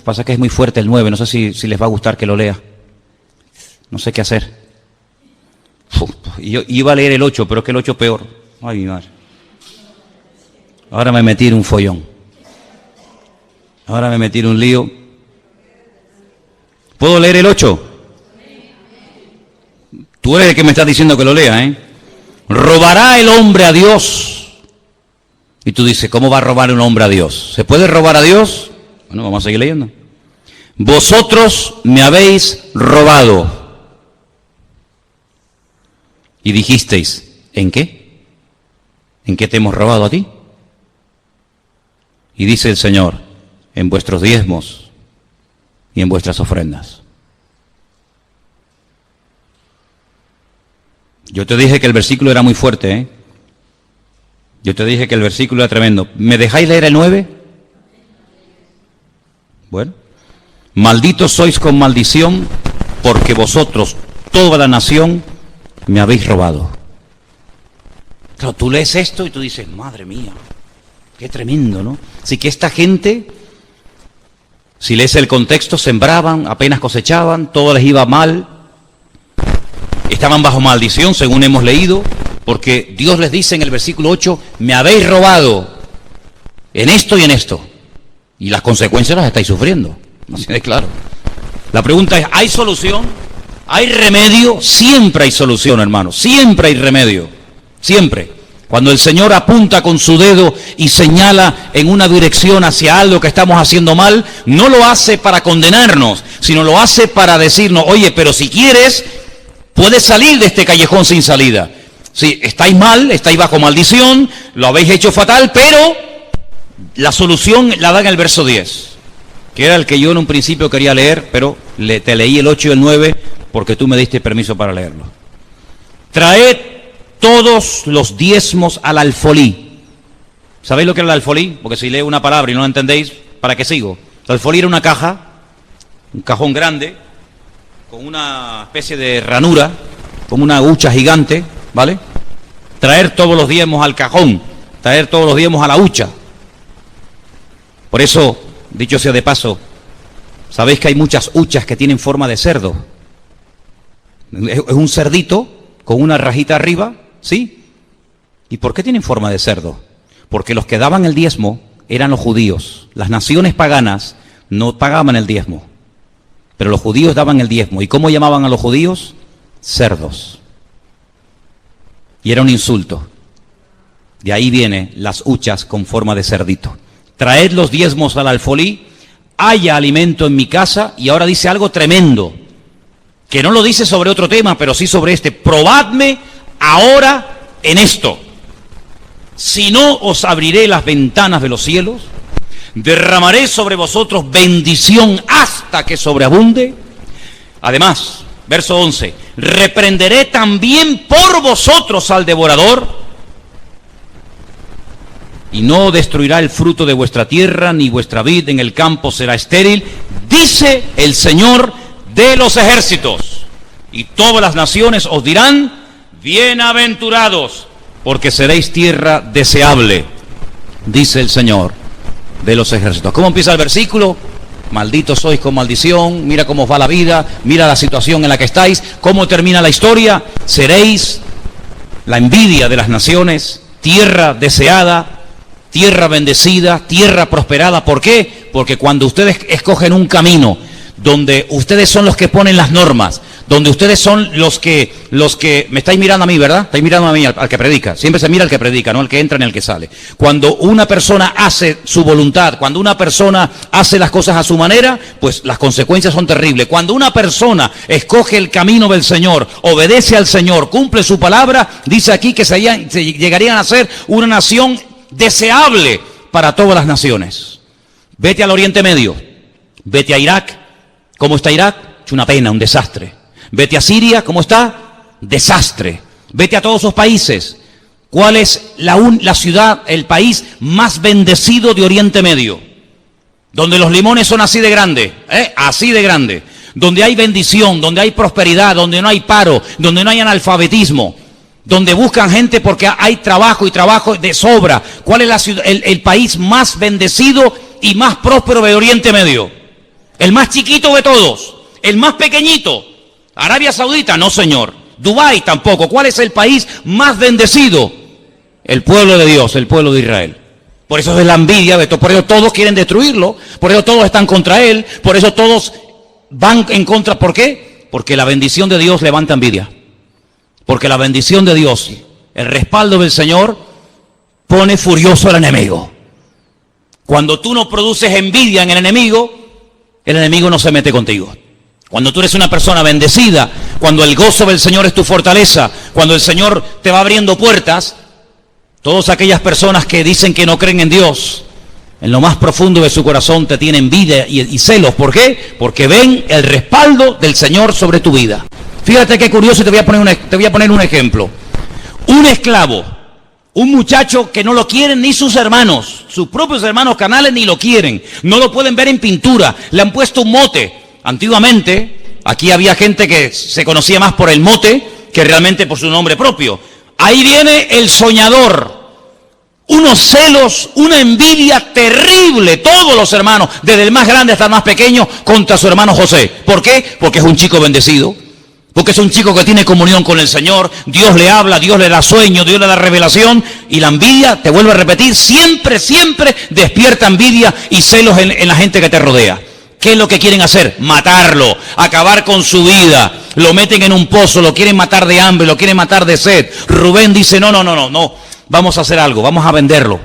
pasa que es muy fuerte el 9, no sé si les va a gustar que lo lea. No sé qué hacer. Yo iba a leer el 8, pero es que el 8 es peor. Ay, mi madre. Ahora me metí en un follón. Ahora me metí en un lío. ¿Puedo leer el 8? Tú eres el que me estás diciendo que lo lea, ¿eh? ¿Robará el hombre a Dios? Y tú dices, ¿cómo va a robar un hombre a Dios? ¿Se puede robar a Dios? Bueno, vamos a seguir leyendo. Vosotros me habéis robado. Y dijisteis, ¿en qué? ¿En qué te hemos robado a ti? Y dice el Señor, en vuestros diezmos y en vuestras ofrendas. Yo te dije que el versículo era muy fuerte, ¿eh? Yo te dije que el versículo era tremendo. ¿Me dejáis leer el 9? Bueno. Malditos sois con maldición, porque vosotros, toda la nación, me habéis robado. Claro, tú lees esto y tú dices, madre mía, qué tremendo, ¿no? Así que esta gente, si lees el contexto, sembraban, apenas cosechaban, todo les iba mal, estaban bajo maldición, según hemos leído, porque Dios les dice en el versículo 8, me habéis robado en esto y en esto, y las consecuencias las estáis sufriendo, así de claro. La pregunta es, ¿hay solución? ¿Hay remedio? Siempre hay solución, hermano, siempre hay remedio, siempre. Cuando el Señor apunta con su dedo y señala en una dirección hacia algo que estamos haciendo mal, no lo hace para condenarnos, sino lo hace para decirnos, oye, pero si quieres, puedes salir de este callejón sin salida. Sí, estáis mal, estáis bajo maldición, lo habéis hecho fatal, pero la solución la da en el verso 10, que era el que yo en un principio quería leer, pero te leí el 8 y el 9 porque tú me diste permiso para leerlo. Traed todos los diezmos al alfolí. ¿Sabéis lo que era el alfolí? Porque si leo una palabra y no la entendéis, ¿para qué sigo? El alfolí era una caja, un cajón grande, con una especie de ranura, como una hucha gigante, ¿vale? Traer todos los diezmos al cajón, traer todos los diezmos a la hucha. Por eso, dicho sea de paso, sabéis que hay muchas huchas que tienen forma de cerdo. Es un cerdito con una rajita arriba, ¿sí? ¿Y por qué tienen forma de cerdo? Porque los que daban el diezmo eran los judíos. Las naciones paganas no pagaban el diezmo, pero los judíos daban el diezmo. ¿Y cómo llamaban a los judíos? Cerdos. Y era un insulto. De ahí vienen las huchas con forma de cerdito. Traed los diezmos al alfolí, haya alimento en mi casa. Y ahora dice algo tremendo, que no lo dice sobre otro tema, pero sí sobre este. Probadme ahora en esto. si no os abriré las ventanas de los cielos, derramaré sobre vosotros bendición hasta que sobreabunde. Además, verso 11, reprenderé también por vosotros al devorador, y no destruirá el fruto de vuestra tierra, ni vuestra vid en el campo será estéril, dice el Señor de los ejércitos. Y todas las naciones os dirán, bienaventurados, porque seréis tierra deseable, dice el Señor de los ejércitos. ¿Cómo empieza el versículo? Malditos sois con maldición, mira cómo os va la vida, mira la situación en la que estáis, cómo termina la historia. Seréis la envidia de las naciones, tierra deseada, tierra bendecida, tierra prosperada. ¿Por qué? Porque cuando ustedes escogen un camino donde ustedes son los que ponen las normas, donde ustedes son los que me estáis mirando a mí, ¿verdad? Estáis mirando a mí, al que predica. Siempre se mira al que predica, no al que entra ni al que sale. Cuando una persona hace su voluntad, cuando una persona hace las cosas a su manera, pues las consecuencias son terribles. Cuando una persona escoge el camino del Señor, obedece al Señor, cumple su palabra, dice aquí que se llegarían a ser una nación deseable para todas las naciones. Vete al Oriente Medio, vete a Irak. ¿Cómo está Irak? Es una pena, un desastre. Vete a Siria, ¿cómo está? Desastre. Vete a todos esos países. ¿Cuál es la ciudad, el país más bendecido de Oriente Medio? Donde los limones son así de grandes, así de grandes. Donde hay bendición, donde hay prosperidad, donde no hay paro, donde no hay analfabetismo, donde buscan gente porque hay trabajo y trabajo de sobra. ¿Cuál es la ciudad, el país más bendecido y más próspero de Oriente Medio? El más chiquito de todos, el más pequeñito. Arabia Saudita, no señor. Dubái tampoco. ¿Cuál es el país más bendecido? El pueblo de Dios, el pueblo de Israel. Por eso es la envidia de todo. Por eso todos quieren destruirlo. Por eso todos están contra él. Por eso todos van en contra. ¿Por qué? Porque la bendición de Dios levanta envidia. Porque la bendición de Dios, el respaldo del Señor, pone furioso al enemigo. Cuando tú no produces envidia en el enemigo no se mete contigo. Cuando tú eres una persona bendecida, cuando el gozo del Señor es tu fortaleza, cuando el Señor te va abriendo puertas, todas aquellas personas que dicen que no creen en Dios, en lo más profundo de su corazón te tienen envidia y celos. ¿Por qué? Porque ven el respaldo del Señor sobre tu vida. Fíjate qué curioso, te voy a poner un ejemplo. Un esclavo, un muchacho que no lo quieren ni sus hermanos, sus propios hermanos carnales ni lo quieren, no lo pueden ver en pintura, le han puesto un mote. Antiguamente, aquí había gente que se conocía más por el mote que realmente por su nombre propio. Ahí viene el soñador. Unos celos, una envidia terrible, todos los hermanos, desde el más grande hasta el más pequeño, contra su hermano José. ¿Por qué? Porque es un chico bendecido. Porque es un chico que tiene comunión con el Señor, Dios le habla, Dios le da sueño, Dios le da revelación, y la envidia, te vuelvo a repetir, siempre despierta envidia y celos en la gente que te rodea. ¿Qué es lo que quieren hacer? Matarlo, acabar con su vida, lo meten en un pozo, lo quieren matar de hambre, lo quieren matar de sed. Rubén dice, no, vamos a hacer algo, vamos a venderlo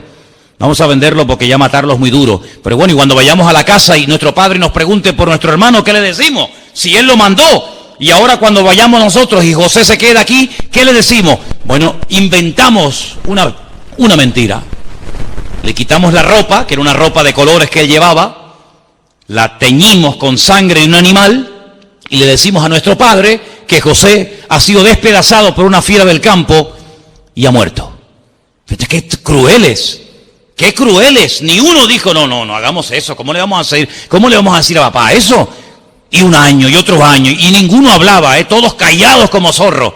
porque ya matarlo es muy duro. Pero bueno, y cuando vayamos a la casa y nuestro padre nos pregunte por nuestro hermano, ¿qué le decimos? Si él lo mandó. Y ahora cuando vayamos nosotros y José se queda aquí, ¿qué le decimos? Bueno, inventamos una mentira. Le quitamos la ropa, que era una ropa de colores que él llevaba, la teñimos con sangre de un animal y le decimos a nuestro padre que José ha sido despedazado por una fiera del campo y ha muerto. Fíjate qué crueles, qué crueles. Ni uno dijo, no hagamos eso. ¿Cómo le vamos a decir a papá eso? Y un año y otro año, y ninguno hablaba, todos callados como zorros.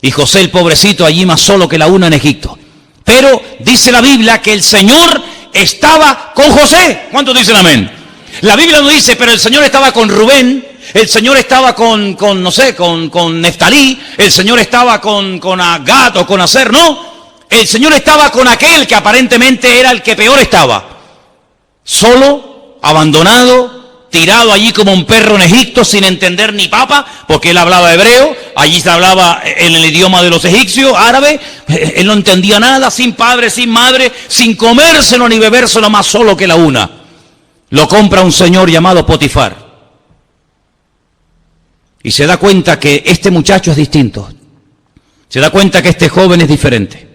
Y José, el pobrecito, allí más solo que la una en Egipto. Pero dice la Biblia que el Señor estaba con José. ¿Cuántos dicen amén? La Biblia no dice, pero el Señor estaba con Rubén, el Señor estaba con Neftalí, el Señor estaba con Gad o con Aser. No, el Señor estaba con aquel que aparentemente era el que peor estaba. Solo, abandonado, tirado allí como un perro en Egipto sin entender ni papa, porque él hablaba hebreo, allí se hablaba en el idioma de los egipcios, árabe, él no entendía nada, sin padre, sin madre, sin comérselo ni bebérselo, más solo que la una. Lo compra un señor llamado Potifar. Y se da cuenta que este muchacho es distinto. Se da cuenta que este joven es diferente.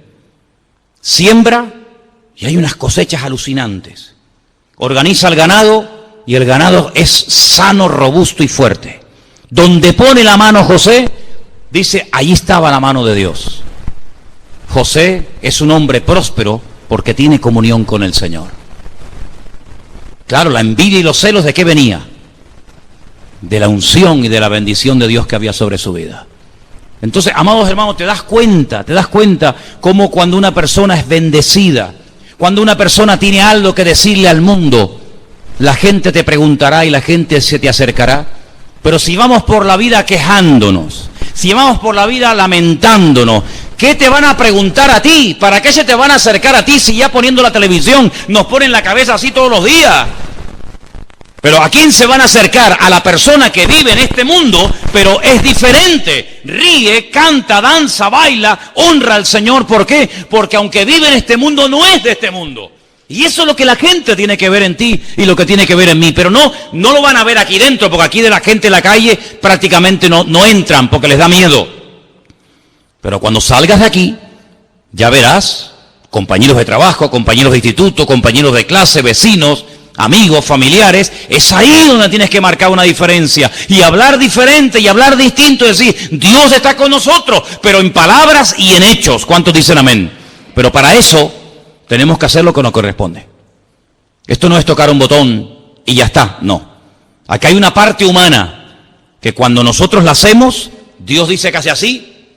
siembra y hay unas cosechas alucinantes. Organiza el ganado y el ganado es sano, robusto y fuerte. Donde pone la mano José, dice, allí estaba la mano de Dios. José es un hombre próspero porque tiene comunión con el Señor. Claro, la envidia y los celos, ¿de qué venía? De la unción y de la bendición de Dios que había sobre su vida. Entonces, amados hermanos, te das cuenta cómo cuando una persona es bendecida, cuando una persona tiene algo que decirle al mundo, la gente te preguntará y la gente se te acercará. Pero si vamos por la vida quejándonos, si vamos por la vida lamentándonos, ¿qué te van a preguntar a ti? ¿Para qué se te van a acercar a ti si ya poniendo la televisión nos ponen la cabeza así todos los días? Pero ¿a quién se van a acercar? A la persona que vive en este mundo, pero es diferente. Ríe, canta, danza, baila, honra al Señor. ¿Por qué? Porque aunque vive en este mundo, no es de este mundo. Y eso es lo que la gente tiene que ver en ti y lo que tiene que ver en mí. Pero no lo van a ver aquí dentro, porque aquí de la gente en la calle prácticamente no entran, porque les da miedo. Pero cuando salgas de aquí, ya verás compañeros de trabajo, compañeros de instituto, compañeros de clase, vecinos, amigos, familiares. Es ahí donde tienes que marcar una diferencia y hablar diferente y hablar distinto, es decir, Dios está con nosotros, pero en palabras y en hechos. ¿Cuántos dicen amén? Pero para eso tenemos que hacer lo que nos corresponde. Esto no es tocar un botón y ya está, no. Acá hay una parte humana que cuando nosotros la hacemos, Dios dice que hace así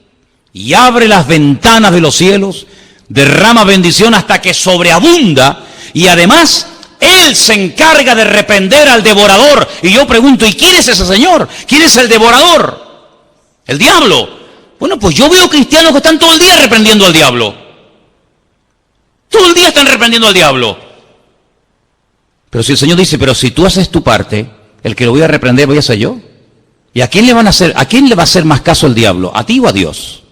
y abre las ventanas de los cielos, derrama bendición hasta que sobreabunda y además Él se encarga de reprender al devorador. Y yo pregunto, ¿y quién es ese señor? ¿Quién es el devorador? El diablo. Bueno, pues yo veo cristianos que están todo el día reprendiendo al diablo. Todo el día están reprendiendo al diablo. Pero si el Señor dice, pero si tú haces tu parte, el que lo voy a reprender voy a ser yo. ¿Y a quién le va a hacer más caso el diablo? ¿A ti o a Dios?